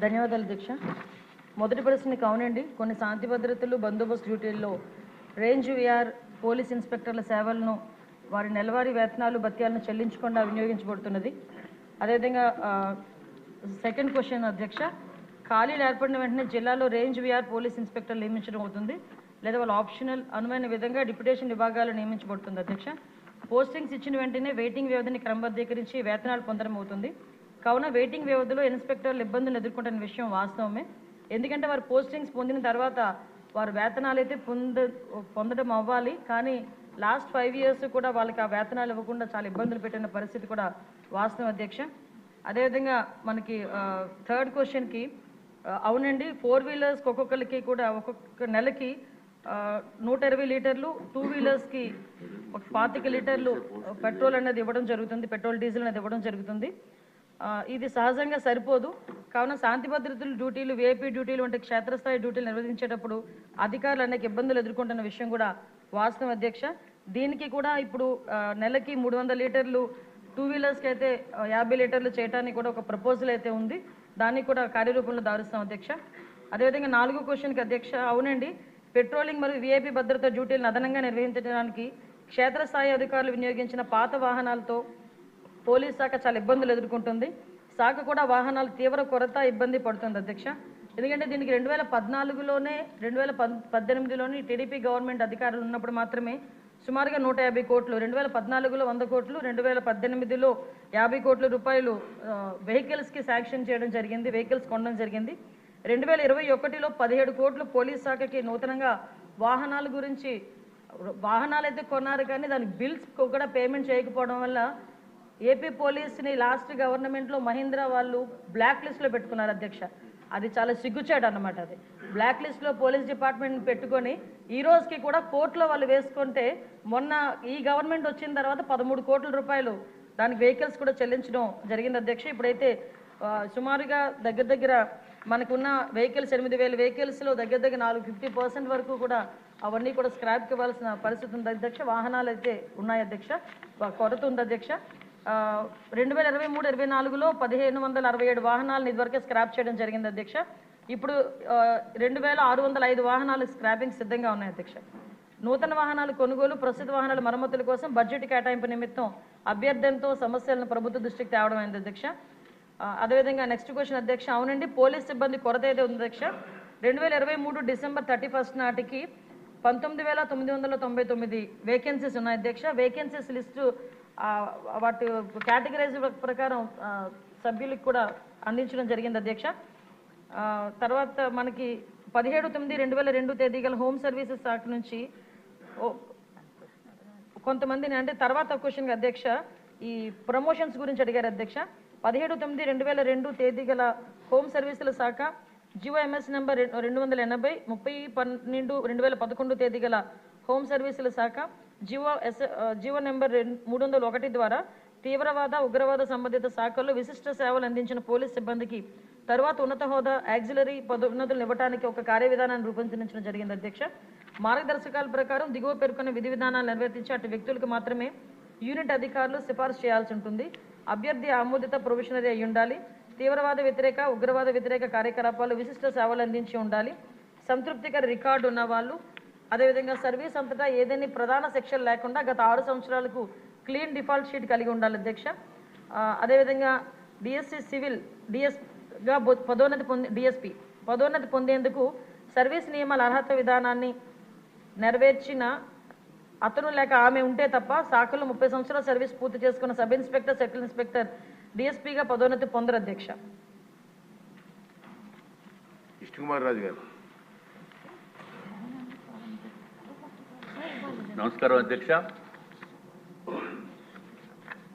ధన్యవాదాలు అధ్యక్ష. మొదటి ప్రశ్నకి అవునండి, కొన్ని శాంతి భద్రతలు బందోబస్తు డ్యూటీల్లో రేంజ్ విఆర్ పోలీస్ ఇన్స్పెక్టర్ల సేవలను వారి నెలవారీ వేతనాలు భత్యాలను చెల్లించకుండా వినియోగించబడుతున్నది. అదేవిధంగా సెకండ్ క్వశ్చన్ అధ్యక్ష, ఖాళీలు ఏర్పడిన వెంటనే జిల్లాలో రేంజ్ విఆర్ పోలీస్ ఇన్స్పెక్టర్లు నియమించడం అవుతుంది లేదా వాళ్ళు ఆప్షనల్ అనువైన విధంగా డిప్యుటేషన్ విభాగాలు నియమించబడుతుంది అధ్యక్ష. పోస్టింగ్స్ ఇచ్చిన వెంటనే వెయిటింగ్ వ్యవధిని క్రమబద్ధీకరించి వేతనాలు పొందడం అవుతుంది. కావున వెయిటింగ్ వ్యవధిలో ఇన్స్పెక్టర్లు ఇబ్బందులు ఎదుర్కొంటున్న విషయం వాస్తవమే. ఎందుకంటే వారు పోస్టింగ్స్ పొందిన తర్వాత వారు వేతనాలు అయితే పొందడం అవ్వాలి, కానీ లాస్ట్ 5 years కూడా వాళ్ళకి ఆ వేతనాలు ఇవ్వకుండా చాలా ఇబ్బందులు పెట్టిన పరిస్థితి కూడా వాస్తవం అధ్యక్ష. అదేవిధంగా మనకి థర్డ్ క్వశ్చన్కి అవునండి, 4 wheelers ఒక్కొక్కరికి కూడా ఒక్కొక్క నెలకి 120 లీటర్లు, 2 wheelersకి 25 లీటర్లు పెట్రోల్ అనేది ఇవ్వడం జరుగుతుంది, పెట్రోల్ డీజిల్ అనేది ఇవ్వడం జరుగుతుంది. ఇది సహజంగా సరిపోదు. కావున శాంతి భద్రతల డ్యూటీలు, విఐపీ డ్యూటీలు వంటి క్షేత్రస్థాయి డ్యూటీలు నిర్వహించేటప్పుడు అధికారులు అనేక ఇబ్బందులు ఎదుర్కొంటున్న విషయం కూడా వాస్తవం అధ్యక్ష. దీనికి కూడా ఇప్పుడు నెలకి 300 లీటర్లు, 2 wheelersకి అయితే 50 లీటర్లు చేయడానికి కూడా ఒక ప్రపోజల్ అయితే ఉంది. దానికి కూడా కార్యరూపంలో దారుస్తాం అధ్యక్ష. అదేవిధంగా 4వ క్వశ్చన్కి అధ్యక్ష, అవునండి, పెట్రోలింగ్ మరియు విఐపీ భద్రతా డ్యూటీలను అదనంగా నిర్వహించడానికి క్షేత్రస్థాయి అధికారులు వినియోగించిన పాత వాహనాలతో పోలీస్ శాఖ చాలా ఇబ్బందులు ఎదుర్కొంటుంది. శాఖ కూడా వాహనాలు తీవ్ర కొరత ఇబ్బంది పడుతుంది అధ్యక్ష. ఎందుకంటే దీనికి 2014లోనే 2018లోని టీడీపీ గవర్నమెంట్ అధికారులు ఉన్నప్పుడు మాత్రమే సుమారుగా 150 కోట్లు, 2014లో 100 కోట్లు, 2018లో 50 కోట్ల రూపాయలు వెహికల్స్కి శాంక్షన్ చేయడం జరిగింది, వెహికల్స్ కొనడం జరిగింది. 2021లో 17 కోట్లు పోలీస్ శాఖకి నూతనంగా వాహనాల గురించి వాహనాలు అయితే కొన్నారు, కానీ దానికి బిల్స్ కూడా పేమెంట్ చేయకపోవడం వల్ల ఏపీ పోలీస్ని లాస్ట్ గవర్నమెంట్లో మహీంద్రా వాళ్ళు బ్లాక్ లిస్ట్లో పెట్టుకున్నారు అధ్యక్ష. అది చాలా సిగ్గుచేటు అన్నమాట. అది బ్లాక్ లిస్ట్లో పోలీస్ డిపార్ట్మెంట్ పెట్టుకొని ఈ రోజుకి కూడా కోర్టులో వాళ్ళు వేసుకుంటే, మొన్న ఈ గవర్నమెంట్ వచ్చిన తర్వాత 13 కోట్ల రూపాయలు దానికి వెహికల్స్ కూడా చెల్లించడం జరిగింది అధ్యక్ష. ఇప్పుడైతే సుమారుగా దగ్గర మనకున్న వెహికల్స్ 8,000 వెహికల్స్లో దగ్గర 50% వరకు కూడా అవన్నీ కూడా స్క్రాప్కి ఇవ్వాల్సిన పరిస్థితి ఉంది అధ్యక్ష. వాహనాలు అయితే ఉన్నాయి అధ్యక్ష, కొరత ఉంది అధ్యక్ష. 2023-24లో 1,567 వాహనాలను ఇదివరకే స్క్రాప్ చేయడం జరిగింది అధ్యక్ష. ఇప్పుడు 2,605 వాహనాలు స్క్రాపింగ్ సిద్ధంగా ఉన్నాయి అధ్యక్ష. నూతన వాహనాల కొనుగోలు, ప్రస్తుత వాహనాల మరమ్మతుల కోసం బడ్జెట్ కేటాయింపు నిమిత్తం అభ్యర్థనతో సమస్యలను ప్రభుత్వ దృష్టికి తేవడం అయింది అధ్యక్ష. అదేవిధంగా నెక్స్ట్ క్వశ్చన్ అధ్యక్ష, అవునండి, పోలీస్ సిబ్బంది కొరత అయితే ఉంది అధ్యక్ష. 2023 డిసెంబర్ 31 నాటికి 19,999 వేకెన్సీస్ ఉన్నాయి అధ్యక్ష. వేకెన్సీస్ లిస్టు వాటి కేటగిరైజ్ ప్రకారం సభ్యులకు కూడా అందించడం జరిగింది అధ్యక్ష. తర్వాత మనకి 17/9/2002 తేదీ గల హోమ్ సర్వీసెస్ శాఖ నుంచి కొంతమందిని, అంటే తర్వాత క్వశ్చన్ అధ్యక్ష, ఈ ప్రమోషన్స్ గురించి అడిగారు అధ్యక్ష. 17/9/2002 తేదీ గల హోమ్ సర్వీసుల శాఖ జిఓఎంఎస్ నెంబర్ 280, 30/12/2011 తేదీ గల హోమ్ సర్వీసుల శాఖ జిఓ నెంబర్ 301 ద్వారా తీవ్రవాద, ఉగ్రవాద సంబంధిత శాఖల్లో విశిష్ట సేవలు అందించిన పోలీస్ సిబ్బందికి తర్వాత ఉన్నత హోదా, యాక్సిలరీ పదోన్నతులు ఇవ్వడానికి ఒక కార్యవిధానాన్ని రూపొందించడం జరిగింది అధ్యక్ష. మార్గదర్శకాల ప్రకారం దిగువ పేర్కొన్న విధి విధానాలు నిర్వర్తించి అటు వ్యక్తులకు మాత్రమే యూనిట్ అధికారులు సిఫార్సు చేయాల్సి ఉంటుంది. అభ్యర్థి ఆమోదిత ప్రొఫెషనరీ అయి ఉండాలి. తీవ్రవాద వ్యతిరేక, ఉగ్రవాద వ్యతిరేక కార్యకలాపాలు విశిష్ట సేవలు అందించి ఉండాలి. సంతృప్తికర రికార్డు ఉన్న వాళ్ళు, అదేవిధంగా సర్వీస్ అంతటా ఏదైనా ప్రధాన సెక్షన్ లేకుండా గత 6 సంవత్సరాలకు క్లీన్ డిఫాల్ట్ షీట్ కలిగి ఉండాలి అధ్యక్ష. అదేవిధంగా డిఎస్సి సివిల్ డిఎస్గా పదోన్నతి పొందేందుకు సర్వీస్ నియమాల అర్హత విధానాన్ని నెరవేర్చిన అతను లేక ఆమె ఉంటే తప్ప శాఖలో 30 సంవత్సరాల సర్వీస్ పూర్తి చేసుకున్న సబ్ ఇన్స్పెక్టర్, సర్కిల్ ఇన్స్పెక్టర్ డిఎస్పీగా పదోన్నతి పొందరు అధ్యక్ష. కృష్ణకుమార్ రాజు గారు. నమస్కారం అధ్యక్ష.